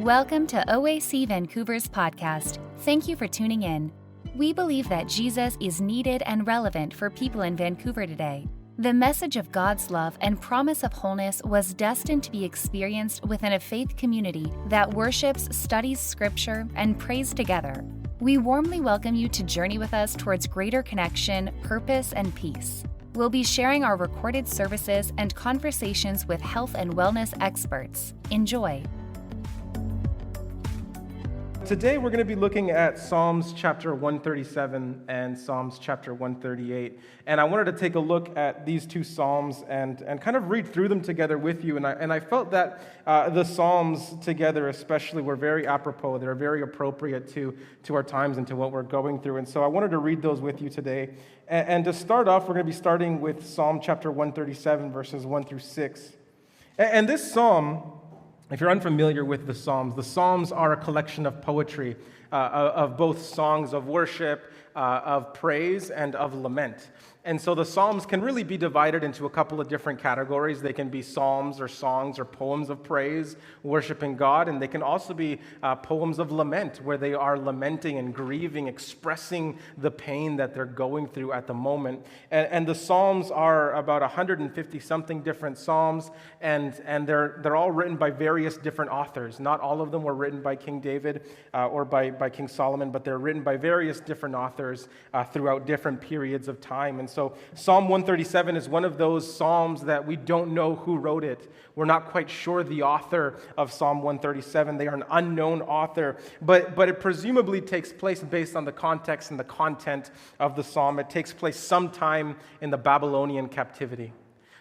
Welcome to OAC Vancouver's podcast. Thank you for tuning in. We believe that Jesus is needed and relevant for people in Vancouver today. The message of God's love and promise of wholeness was destined to be experienced within a faith community that worships, studies scripture, and prays together. We warmly welcome you to journey with us towards greater connection, purpose, and peace. We'll be sharing our recorded services and conversations with health and wellness experts. Enjoy. Today we're going to be looking at Psalms chapter 137 and Psalms chapter 138. And I wanted to take a look at these two Psalms and kind of read through them together with you. And I felt that the Psalms together especially were very apropos. They're very appropriate to our times and to what we're going through. And so I wanted to read those with you today. And to start off, we're going to be starting with Psalm chapter 137, verses 1 through 6. And this psalm, if you're unfamiliar with the Psalms are a collection of poetry, of both songs of worship, of praise, and of lament. And so the Psalms can really be divided into a couple of different categories. They can be psalms or songs or poems of praise, worshiping God, and they can also be poems of lament, where they are lamenting and grieving, expressing the pain that they're going through at the moment. And the Psalms are about 150-something different psalms, and they're all written by various different authors. Not all of them were written by King David or by King Solomon, but they're written by various different authors throughout different periods of time. And so Psalm 137 is one of those psalms that we don't know who wrote it. We're not quite sure the author of Psalm 137. They are an unknown author, but it presumably takes place based on the context and the content of the psalm. It takes place sometime in the Babylonian captivity.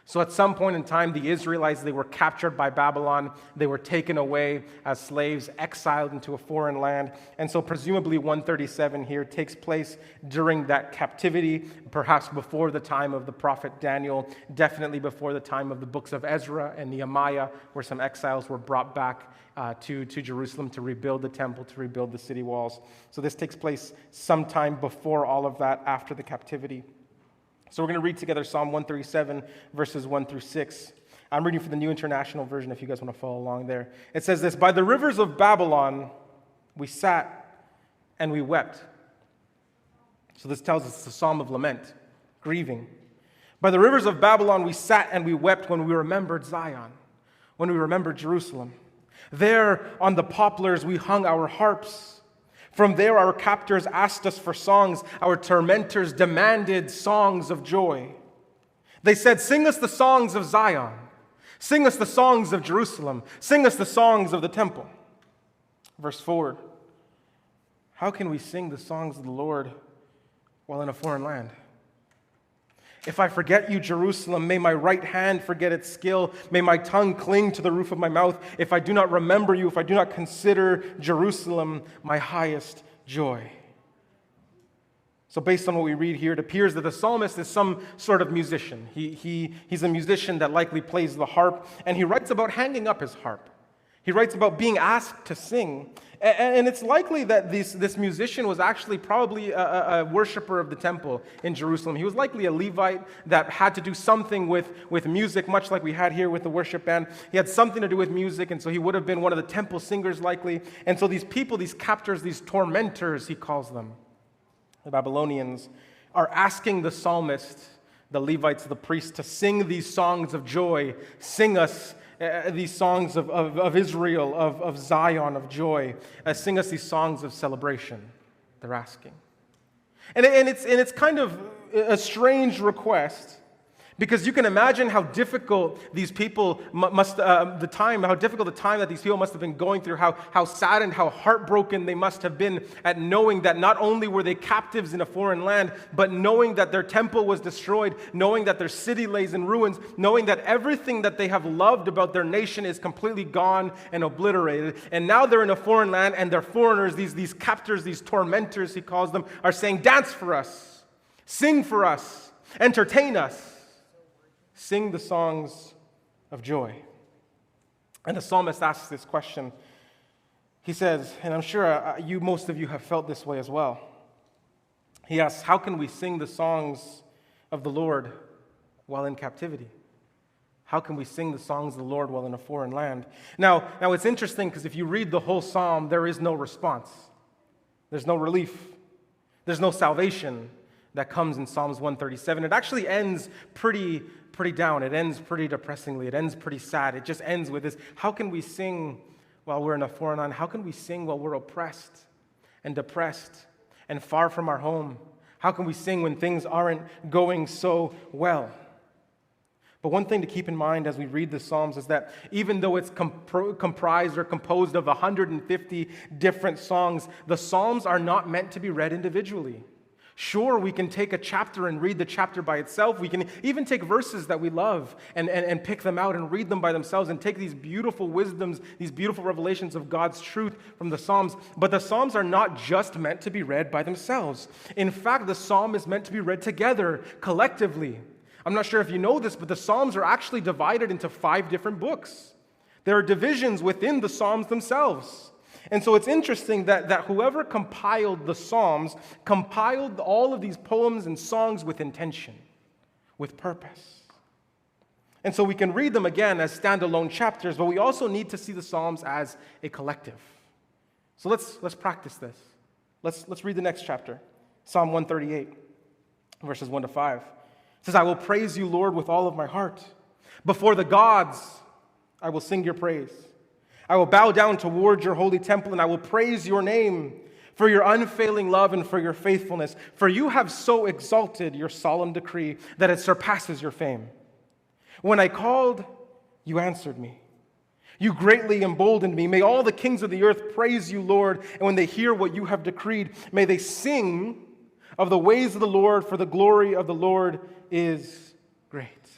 So at some point in time, the Israelites, they were captured by Babylon. They were taken away as slaves, exiled into a foreign land. And so presumably 137 here takes place during that captivity, perhaps before the time of the prophet Daniel, definitely before the time of the books of Ezra and Nehemiah, where some exiles were brought back to Jerusalem to rebuild the temple, to rebuild the city walls. So this takes place sometime before all of that, after the captivity. So we're going to read together Psalm 137, verses 1 through 6. I'm reading from the New International Version if you guys want to follow along there. It says this: "By the rivers of Babylon we sat and we wept." So this tells us it's a psalm of lament, grieving. "By the rivers of Babylon we sat and we wept when we remembered Zion, when we remembered Jerusalem. There on the poplars we hung our harps. From there our captors asked us for songs. Our tormentors demanded songs of joy. They said, 'Sing us the songs of Zion. Sing us the songs of Jerusalem. Sing us the songs of the temple.'" Verse 4. "How can we sing the songs of the Lord while in a foreign land? If I forget you, Jerusalem, may my right hand forget its skill. May my tongue cling to the roof of my mouth. If I do not remember you, if I do not consider Jerusalem my highest joy." So based on what we read here, it appears that the psalmist is some sort of musician. He's a musician that likely plays the harp, and he writes about hanging up his harp. He writes about being asked to sing. And it's likely that this musician was actually probably a worshiper of the temple in Jerusalem. He was likely a Levite that had to do something with music, much like we had here with the worship band. He had something to do with music, and so he would have been one of the temple singers likely. And so these people, these captors, these tormentors, he calls them, the Babylonians, are asking the psalmist, the Levites, the priests, to sing these songs of joy. Sing us these songs of Israel, of Zion, of joy. Sing us these songs of celebration, they're asking. And it's kind of a strange request, because you can imagine how difficult these people the time that these people must have been going through, how sad and how heartbroken they must have been at knowing that not only were they captives in a foreign land, but knowing that their temple was destroyed, knowing that their city lays in ruins, knowing that everything that they have loved about their nation is completely gone and obliterated. And now they're in a foreign land, and they're foreigners, these captors, these tormentors, he calls them, are saying, "Dance for us, sing for us, entertain us. Sing the songs of joy." And the psalmist asks this question. He says, and I'm sure most of you have felt this way as well. He asks, how can we sing the songs of the Lord while in captivity? How can we sing the songs of the Lord while in a foreign land? Now it's interesting because if you read the whole psalm, there is no response. There's no relief. There's no salvation that comes in Psalms 137. It actually ends pretty down. It ends pretty depressingly. It ends pretty sad. It just ends with this: how can we sing while we're in a foreign land? How can we sing while we're oppressed and depressed and far from our home? How can we sing when things aren't going so well? But one thing to keep in mind as we read the Psalms is that even though it's comprised or composed of 150 different songs, the Psalms are not meant to be read individually. Sure, we can take a chapter and read the chapter by itself. We can even take verses that we love and pick them out and read them by themselves and take these beautiful wisdoms, these beautiful revelations of God's truth from the Psalms. But the Psalms are not just meant to be read by themselves. In fact, the Psalm is meant to be read together, collectively. I'm not sure if you know this, but the Psalms are actually divided into 5 different books. There are divisions within the Psalms themselves. And so it's interesting that whoever compiled the Psalms compiled all of these poems and songs with intention, with purpose. And so we can read them again as standalone chapters, but we also need to see the Psalms as a collective. So let's practice this. Let's read the next chapter, Psalm 138, verses 1 to 5. It says, "I will praise you, Lord, with all of my heart. Before the gods, I will sing your praise. I will bow down toward your holy temple, and I will praise your name for your unfailing love and for your faithfulness. For you have so exalted your solemn decree that it surpasses your fame. When I called, you answered me. You greatly emboldened me. May all the kings of the earth praise you, Lord, and when they hear what you have decreed, may they sing of the ways of the Lord, for the glory of the Lord is great."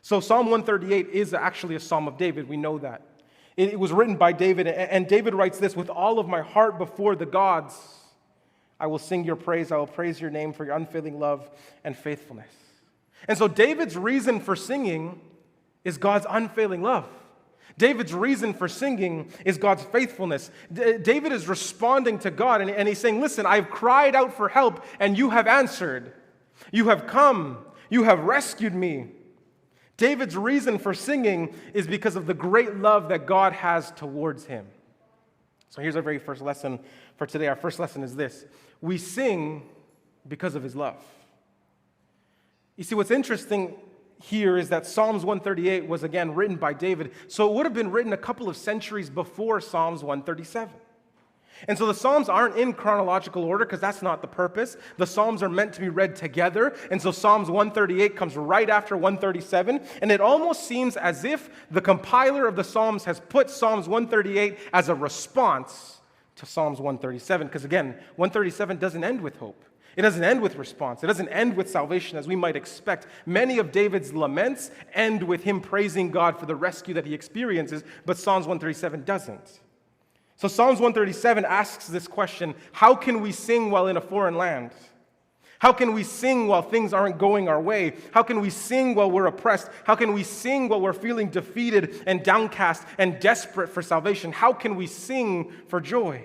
So Psalm 138 is actually a Psalm of David. We know that. It was written by David, and David writes this: "With all of my heart before the gods, I will sing your praise. I will praise your name for your unfailing love and faithfulness." And so David's reason for singing is God's unfailing love. David's reason for singing is God's faithfulness. David is responding to God, and he's saying, "Listen, I've cried out for help, and you have answered. You have come. You have rescued me." David's reason for singing is because of the great love that God has towards him. So here's our very first lesson for today. Our first lesson is this: we sing because of his love. You see, what's interesting here is that Psalms 138 was again written by David, so it would have been written a couple of centuries before Psalms 137. And so the Psalms aren't in chronological order because that's not the purpose. The Psalms are meant to be read together, and so Psalms 138 comes right after 137, and it almost seems as if the compiler of the Psalms has put Psalms 138 as a response to Psalms 137, because again, 137 doesn't end with hope. It doesn't end with response. It doesn't end with salvation as we might expect. Many of David's laments end with him praising God for the rescue that he experiences, but Psalms 137 doesn't. So Psalms 137 asks this question: how can we sing while in a foreign land? How can we sing while things aren't going our way? How can we sing while we're oppressed? How can we sing while we're feeling defeated and downcast and desperate for salvation? How can we sing for joy?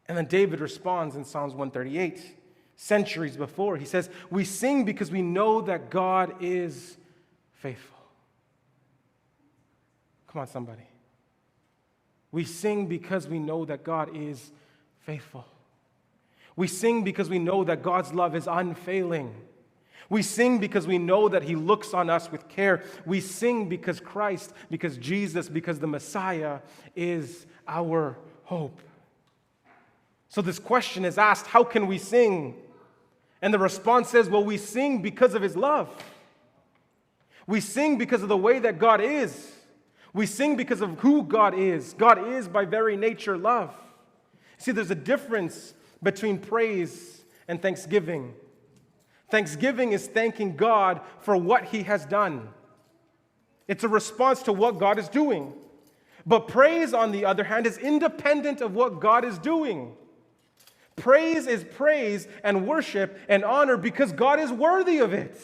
And then David responds in Psalms 138, centuries before. He says, "We sing because we know that God is faithful." Come on, somebody. We sing because we know that God is faithful. We sing because we know that God's love is unfailing. We sing because we know that he looks on us with care. We sing because Christ, because Jesus, because the Messiah is our hope. So this question is asked, how can we sing? And the response says, well, we sing because of his love. We sing because of the way that God is. We sing because of who God is. God is by very nature love. See, there's a difference between praise and thanksgiving. Thanksgiving is thanking God for what he has done. It's a response to what God is doing. But praise, on the other hand, is independent of what God is doing. Praise is praise and worship and honor because God is worthy of it.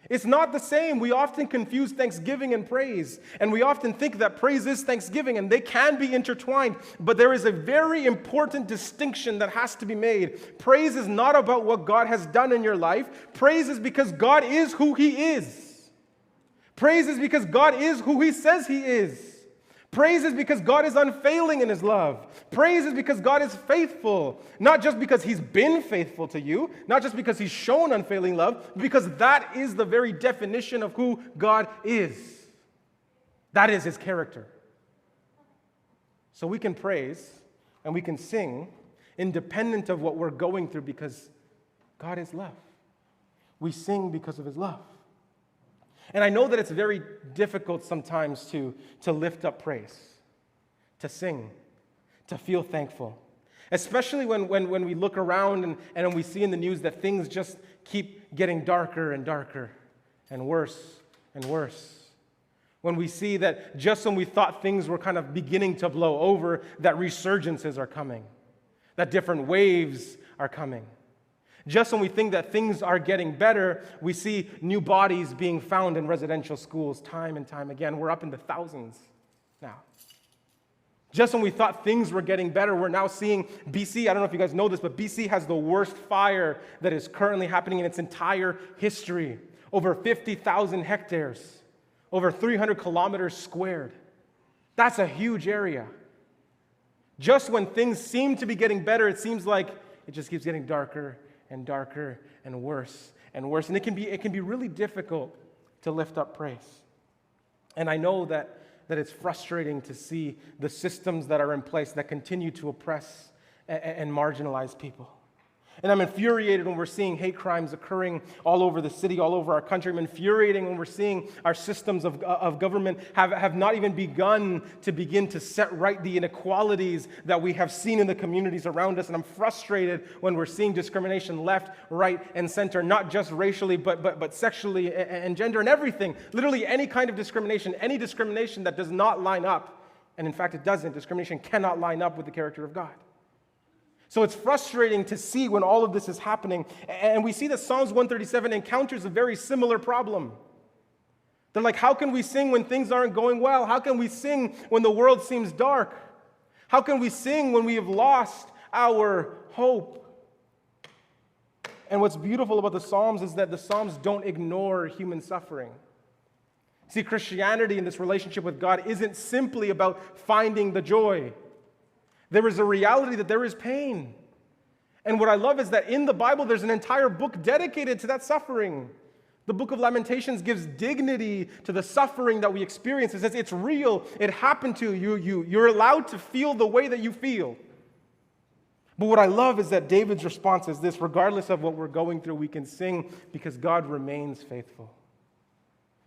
It's not the same. We often confuse thanksgiving and praise, and we often think that praise is thanksgiving, and they can be intertwined, but there is a very important distinction that has to be made. Praise is not about what God has done in your life. Praise is because God is who he is. Praise is because God is who He says He is. Praise is because God is unfailing in His love. Praise is because God is faithful. Not just because He's been faithful to you, not just because He's shown unfailing love, but because that is the very definition of who God is. That is His character. So we can praise and we can sing independent of what we're going through because God is love. We sing because of His love. And I know that it's very difficult sometimes to lift up praise, to sing, to feel thankful. Especially when we look around and we see in the news that things just keep getting darker and darker and worse and worse. When we see that just when we thought things were kind of beginning to blow over, that resurgences are coming, that different waves are coming. Just when we think that things are getting better, we see new bodies being found in residential schools time and time again. We're up in the thousands now. Just when we thought things were getting better, we're now seeing BC, I don't know if you guys know this, but BC has the worst fire that is currently happening in its entire history. Over 50,000 hectares, over 300 kilometers squared. That's a huge area. Just when things seem to be getting better, it seems like it just keeps getting darker and darker and worse and worse. And it can be really difficult to lift up praise. And I know that it's frustrating to see the systems that are in place that continue to oppress and marginalize people. And I'm infuriated when we're seeing hate crimes occurring all over the city, all over our country. I'm infuriated when we're seeing our systems of government have not even begin to set right the inequalities that we have seen in the communities around us. And I'm frustrated when we're seeing discrimination left, right, and center, not just racially, but sexually and gender and everything. Literally any kind of discrimination, any discrimination that does not line up. And in fact, it doesn't. Discrimination cannot line up with the character of God. So it's frustrating to see when all of this is happening. And we see that Psalms 137 encounters a very similar problem. They're like, how can we sing when things aren't going well? How can we sing when the world seems dark? How can we sing when we have lost our hope? And what's beautiful about the Psalms is that the Psalms don't ignore human suffering. See, Christianity in this relationship with God isn't simply about finding the joy. There is a reality that there is pain. And what I love is that in the Bible, there's an entire book dedicated to that suffering. The book of Lamentations gives dignity to the suffering that we experience. It says it's real. It happened to you. You're allowed to feel the way that you feel. But what I love is that David's response is this: regardless of what we're going through, we can sing because God remains faithful.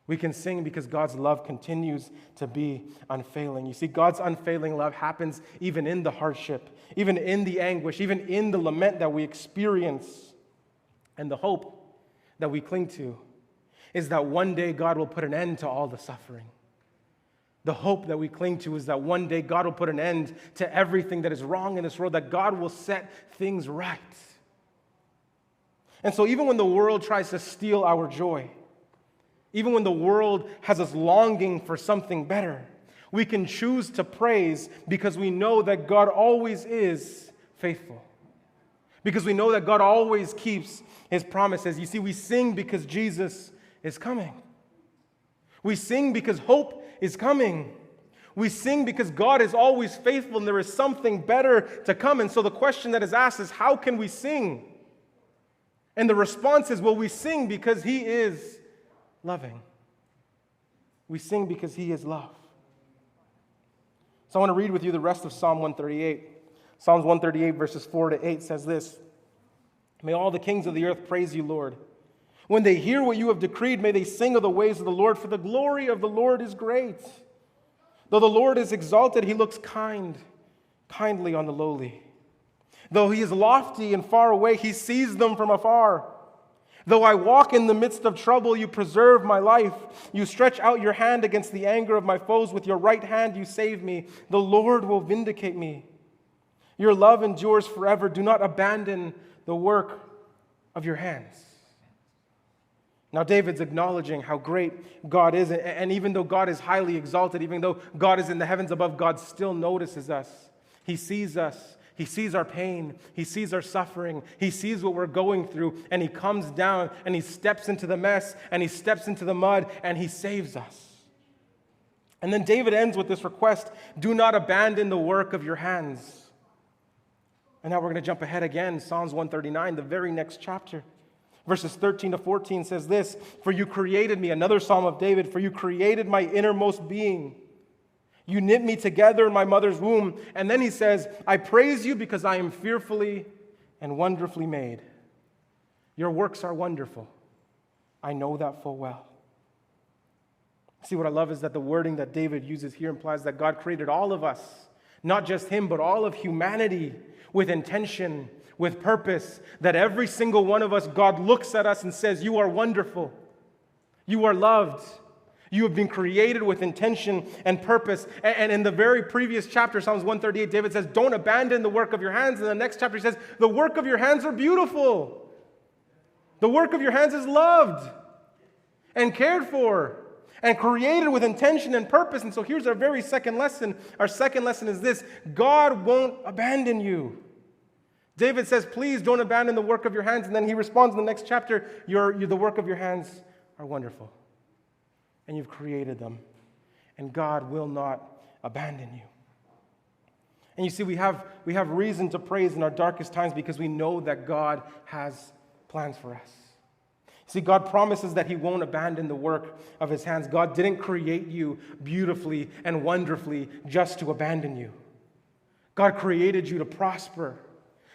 We can sing because God's love continues to be unfailing. You see, God's unfailing love happens even in the hardship, even in the anguish, even in the lament that we experience. And the hope that we cling to is that one day God will put an end to all the suffering. The hope that we cling to is that one day God will put an end to everything that is wrong in this world, that God will set things right. And so even when the world tries to steal our joy, even when the world has us longing for something better, we can choose to praise because we know that God always is faithful. Because we know that God always keeps His promises. You see, we sing because Jesus is coming. We sing because hope is coming. We sing because God is always faithful and there is something better to come. And so the question that is asked is, how can we sing? And the response is, well, we sing because He is loving. We sing because He is love. So I want to read with you the rest of Psalm 138. Psalms 138 verses 4 to 8 says this: May all the kings of the earth praise you, Lord. When they hear what you have decreed, may they sing of the ways of the Lord, for the glory of the Lord is great. Though the Lord is exalted, He looks kindly on the lowly. Though He is lofty and far away, He sees them from afar. Though I walk in the midst of trouble, you preserve my life. You stretch out your hand against the anger of my foes. With your right hand you save me. The Lord will vindicate me. Your love endures forever. Do not abandon the work of your hands. Now David's acknowledging how great God is. And even though God is highly exalted, even though God is in the heavens above, God still notices us. He sees us. He sees our pain. He sees our suffering. He sees what we're going through, and he comes down and he steps into the mess and he steps into the mud and he saves us. And then David ends with this request, do not abandon the work of your hands. And now we're going to jump ahead again. Psalms 139, the very next chapter. Verses 13 to 14 says this, for you created me, another psalm of David, for you created my innermost being. You knit me together in my mother's womb. And then he says, I praise you because I am fearfully and wonderfully made. Your works are wonderful. I know that full well. See, what I love is that the wording that David uses here implies that God created all of us, not just him, but all of humanity with intention, with purpose, that every single one of us, God looks at us and says, you are wonderful. You are loved. You have been created with intention and purpose. And in the very previous chapter, Psalms 138, David says, don't abandon the work of your hands. In the next chapter, he says, the work of your hands are beautiful. The work of your hands is loved and cared for and created with intention and purpose. And so here's our very second lesson. Our second lesson is this: God won't abandon you. David says, please don't abandon the work of your hands. And then he responds in the next chapter, the work of your hands are wonderful. And you've created them. And God will not abandon you. And you see, we have reason to praise in our darkest times because we know that God has plans for us. See, God promises that he won't abandon the work of his hands. God didn't create you beautifully and wonderfully just to abandon you. God created you to prosper.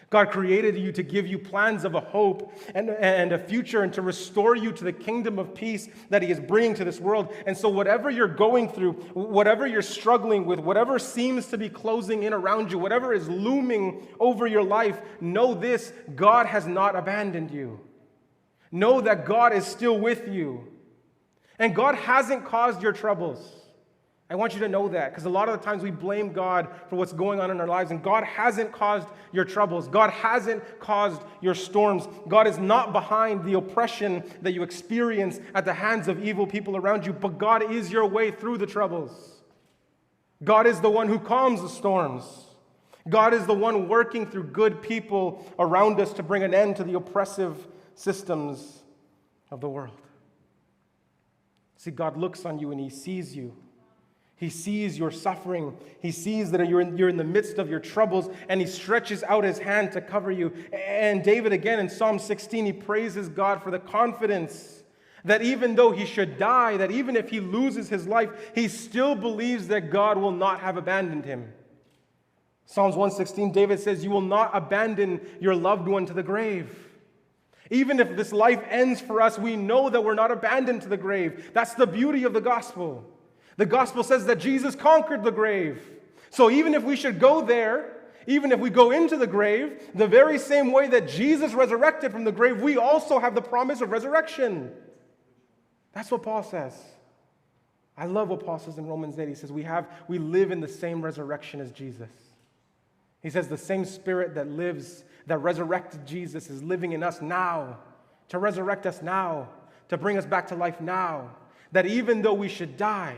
God created you to give you plans of a hope and a future and to restore you to the kingdom of peace that he is bringing to this world. And so whatever you're going through, whatever you're struggling with, whatever seems to be closing in around you, whatever is looming over your life, know this: God has not abandoned you. Know that God is still with you. And God hasn't caused your troubles. I want you to know that, because a lot of the times we blame God for what's going on in our lives, and God hasn't caused your troubles. God hasn't caused your storms. God is not behind the oppression that you experience at the hands of evil people around you, but God is your way through the troubles. God is the one who calms the storms. God is the one working through good people around us to bring an end to the oppressive systems of the world. See, God looks on you and he sees you. He sees your suffering. He sees that you're in the midst of your troubles, and he stretches out his hand to cover you. And David, again, in Psalm 16, he praises God for the confidence that even though he should die, that even if he loses his life, he still believes that God will not have abandoned him. Psalms 116, David says, you will not abandon your loved one to the grave. Even if this life ends for us, we know that we're not abandoned to the grave. That's the beauty of the gospel. The gospel says that Jesus conquered the grave. So even if we should go there, even if we go into the grave, the very same way that Jesus resurrected from the grave, we also have the promise of resurrection. That's what Paul says. I love what Paul says in Romans 8. He says we live in the same resurrection as Jesus. He says the same spirit that resurrected Jesus is living in us now, to resurrect us now, to bring us back to life now. That even though we should die,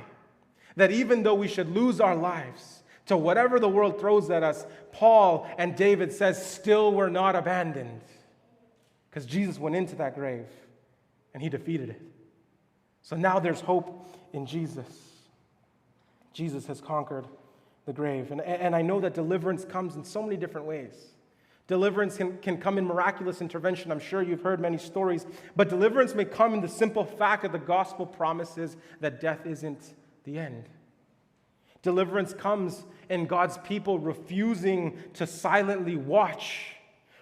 that even though we should lose our lives to whatever the world throws at us, Paul and David says, still we're not abandoned. Because Jesus went into that grave and he defeated it. So now there's hope in Jesus. Jesus has conquered the grave. And I know that deliverance comes in so many different ways. Deliverance can come in miraculous intervention. I'm sure you've heard many stories. But deliverance may come in the simple fact that the gospel promises that death isn't the end. Deliverance comes in God's people refusing to silently watch,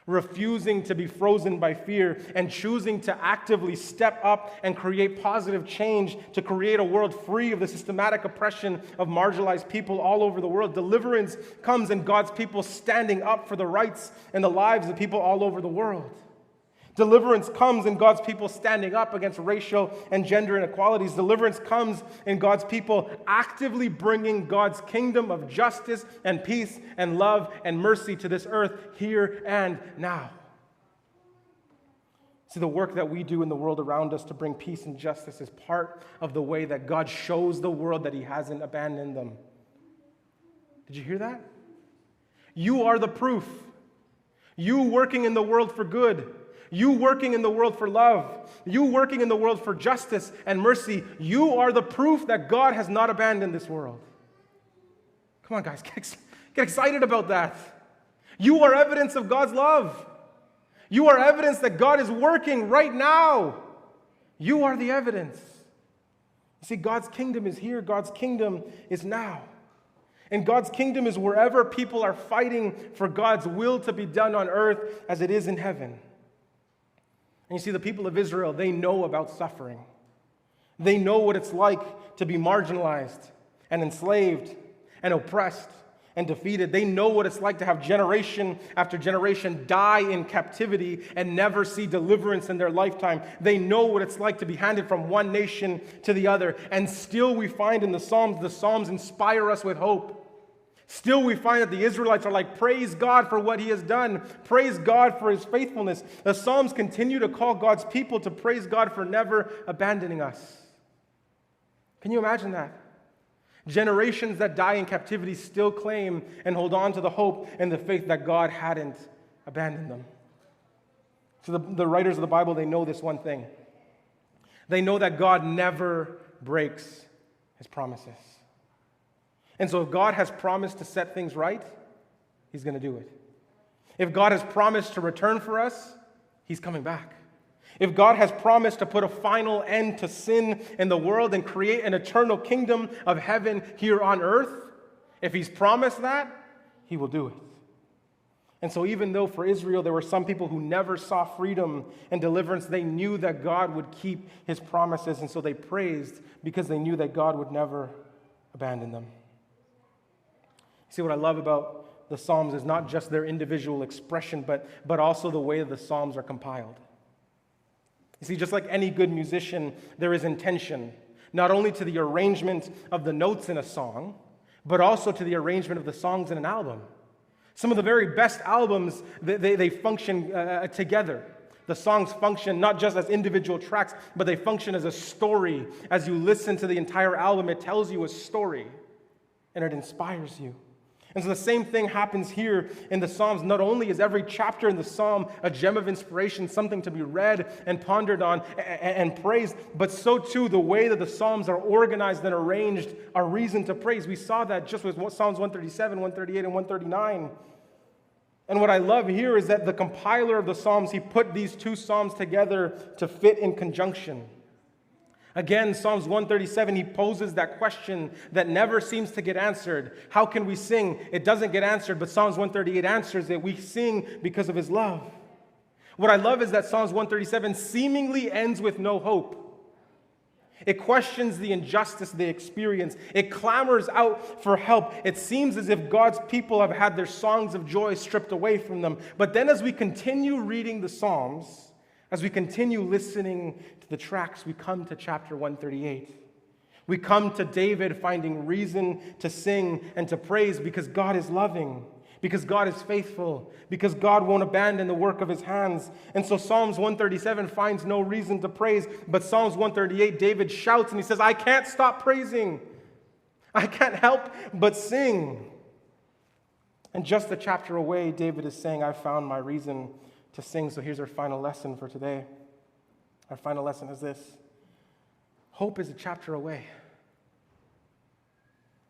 refusing to be frozen by fear, and choosing to actively step up and create positive change to create a world free of the systematic oppression of marginalized people all over the world. Deliverance comes in God's people standing up for the rights and the lives of people all over the world. Deliverance comes in God's people standing up against racial and gender inequalities. Deliverance comes in God's people actively bringing God's kingdom of justice and peace and love and mercy to this earth here and now. See, the work that we do in the world around us to bring peace and justice is part of the way that God shows the world that he hasn't abandoned them. Did you hear that? You are the proof. You working in the world for good. You working in the world for love. You working in the world for justice and mercy. You are the proof that God has not abandoned this world. Come on, guys, get excited about that. You are evidence of God's love. You are evidence that God is working right now. You are the evidence. You see, God's kingdom is here. God's kingdom is now. And God's kingdom is wherever people are fighting for God's will to be done on earth as it is in heaven. And you see, the people of Israel, they know about suffering. They know what it's like to be marginalized and enslaved and oppressed and defeated. They know what it's like to have generation after generation die in captivity and never see deliverance in their lifetime. They know what it's like to be handed from one nation to the other. And still we find in the Psalms inspire us with hope. Still we find that the Israelites are like, praise God for what he has done. Praise God for his faithfulness. The Psalms continue to call God's people to praise God for never abandoning us. Can you imagine that? Generations that die in captivity still claim and hold on to the hope and the faith that God hadn't abandoned them. So the writers of the Bible, they know this one thing. They know that God never breaks his promises. And so if God has promised to set things right, he's going to do it. If God has promised to return for us, he's coming back. If God has promised to put a final end to sin in the world and create an eternal kingdom of heaven here on earth, if he's promised that, he will do it. And so even though for Israel there were some people who never saw freedom and deliverance, they knew that God would keep his promises, and so they praised because they knew that God would never abandon them. See, what I love about the Psalms is not just their individual expression, but also the way the Psalms are compiled. You see, just like any good musician, there is intention, not only to the arrangement of the notes in a song, but also to the arrangement of the songs in an album. Some of the very best albums, they function together. The songs function not just as individual tracks, but they function as a story. As you listen to the entire album, it tells you a story, and it inspires you. And so the same thing happens here in the Psalms. Not only is every chapter in the Psalm a gem of inspiration, something to be read and pondered on and praised, but so too the way that the Psalms are organized and arranged are reason to praise. We saw that just with Psalms 137, 138, and 139. And what I love here is that the compiler of the Psalms, he put these two Psalms together to fit in conjunction. Again, Psalms 137, he poses that question that never seems to get answered. How can we sing? It doesn't get answered, but Psalms 138 answers it. We sing because of his love. What I love is that Psalms 137 seemingly ends with no hope. It questions the injustice they experience. It clamors out for help. It seems as if God's people have had their songs of joy stripped away from them. But then as we continue reading the Psalms, as we continue listening to the tracks, we come to chapter 138. We come to David finding reason to sing and to praise because God is loving, because God is faithful, because God won't abandon the work of his hands. And so Psalms 137 finds no reason to praise, but Psalms 138, David shouts and he says, I can't stop praising. I can't help but sing. And just a chapter away, David is saying, I've found my reason to sing. So here's our final lesson for today. Our final lesson is this. Hope is a chapter away.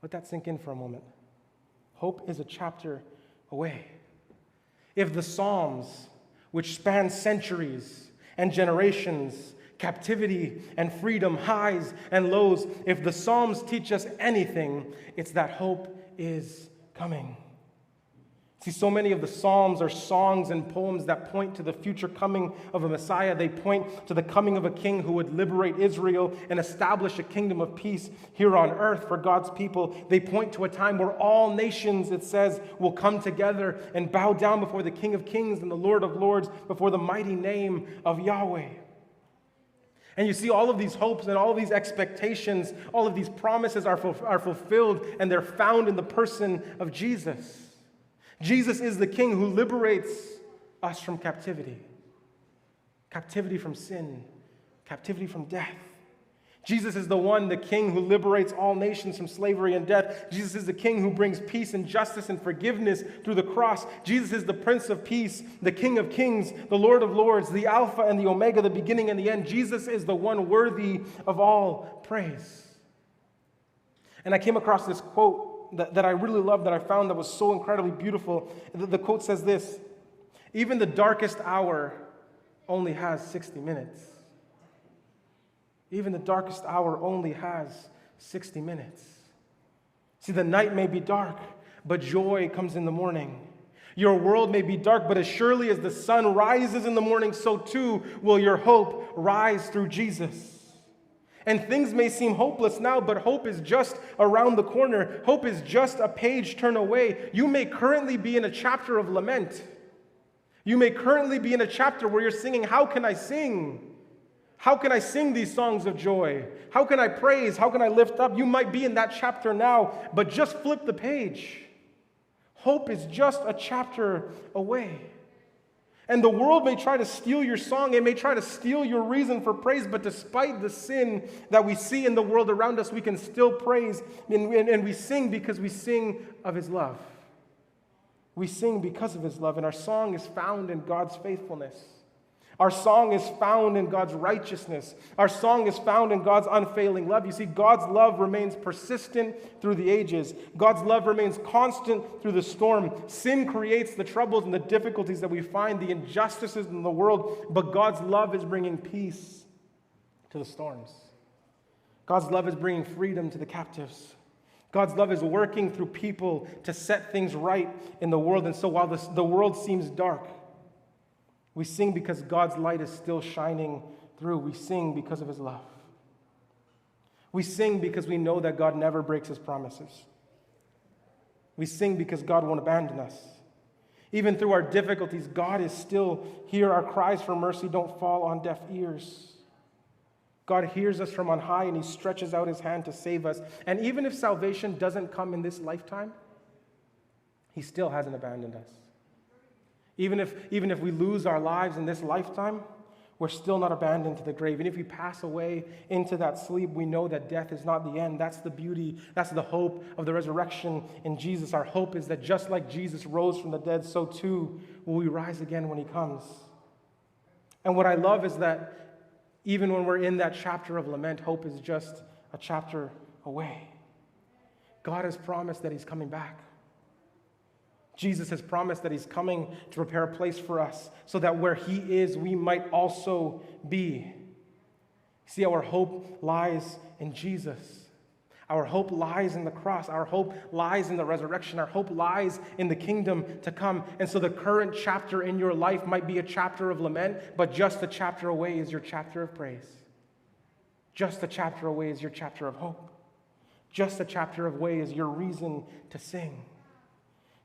Let that sink in for a moment. Hope is a chapter away. If the Psalms, which span centuries and generations, captivity and freedom, highs and lows, if the Psalms teach us anything, it's that hope is coming. See, so many of the Psalms are songs and poems that point to the future coming of a Messiah. They point to the coming of a king who would liberate Israel and establish a kingdom of peace here on earth for God's people. They point to a time where all nations, it says, will come together and bow down before the King of Kings and the Lord of Lords, before the mighty name of Yahweh. And you see, all of these hopes and all of these expectations, all of these promises are fulfilled, and they're found in the person of Jesus. Jesus is the King who liberates us from captivity. Captivity from sin. Captivity from death. Jesus is the one, the King who liberates all nations from slavery and death. Jesus is the King who brings peace and justice and forgiveness through the cross. Jesus is the Prince of Peace, the King of Kings, the Lord of Lords, the Alpha and the Omega, the beginning and the end. Jesus is the one worthy of all praise. And I came across this quote that I really loved, that I found that was so incredibly beautiful. The quote says this: "Even the darkest hour only has 60 minutes." Even the darkest hour only has 60 minutes. See, the night may be dark, but joy comes in the morning. Your world may be dark, but as surely as the sun rises in the morning, so too will your hope rise through Jesus. And things may seem hopeless now, but hope is just around the corner. Hope is just a page turn away. You may currently be in a chapter of lament. You may currently be in a chapter where you're singing, "How can I sing? How can I sing these songs of joy? How can I praise? How can I lift up?" You might be in that chapter now, but just flip the page. Hope is just a chapter away. And the world may try to steal your song. It may try to steal your reason for praise, but despite the sin that we see in the world around us, we can still praise, and we sing because we sing of His love. We sing because of His love, and our song is found in God's faithfulness. Our song is found in God's righteousness. Our song is found in God's unfailing love. You see, God's love remains persistent through the ages. God's love remains constant through the storm. Sin creates the troubles and the difficulties that we find, the injustices in the world, but God's love is bringing peace to the storms. God's love is bringing freedom to the captives. God's love is working through people to set things right in the world. And so while the world seems dark, we sing because God's light is still shining through. We sing because of His love. We sing because we know that God never breaks His promises. We sing because God won't abandon us. Even through our difficulties, God is still here. Our cries for mercy don't fall on deaf ears. God hears us from on high, and He stretches out His hand to save us. And even if salvation doesn't come in this lifetime, He still hasn't abandoned us. Even if we lose our lives in this lifetime, we're still not abandoned to the grave. And if we pass away into that sleep, we know that death is not the end. That's the beauty, that's the hope of the resurrection in Jesus. Our hope is that just like Jesus rose from the dead, so too will we rise again when He comes. And what I love is that even when we're in that chapter of lament, hope is just a chapter away. God has promised that He's coming back. Jesus has promised that He's coming to prepare a place for us so that where He is, we might also be. See, our hope lies in Jesus. Our hope lies in the cross. Our hope lies in the resurrection. Our hope lies in the kingdom to come. And so the current chapter in your life might be a chapter of lament, but just a chapter away is your chapter of praise. Just a chapter away is your chapter of hope. Just a chapter away is your reason to sing.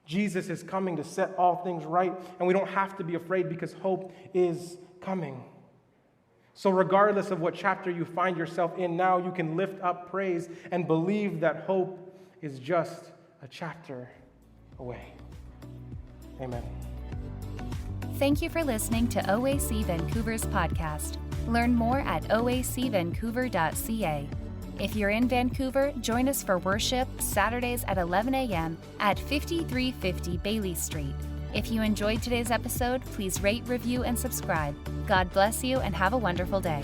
Jesus is coming to set all things right, and we don't have to be afraid because hope is coming. So regardless of what chapter you find yourself in now, you can lift up praise and believe that hope is just a chapter away. Amen. Thank you for listening to OAC Vancouver's podcast. Learn more at oacvancouver.ca. If you're in Vancouver, join us for worship Saturdays at 11 a.m. at 5350 Bailey Street. If you enjoyed today's episode, please rate, review, and subscribe. God bless you and have a wonderful day.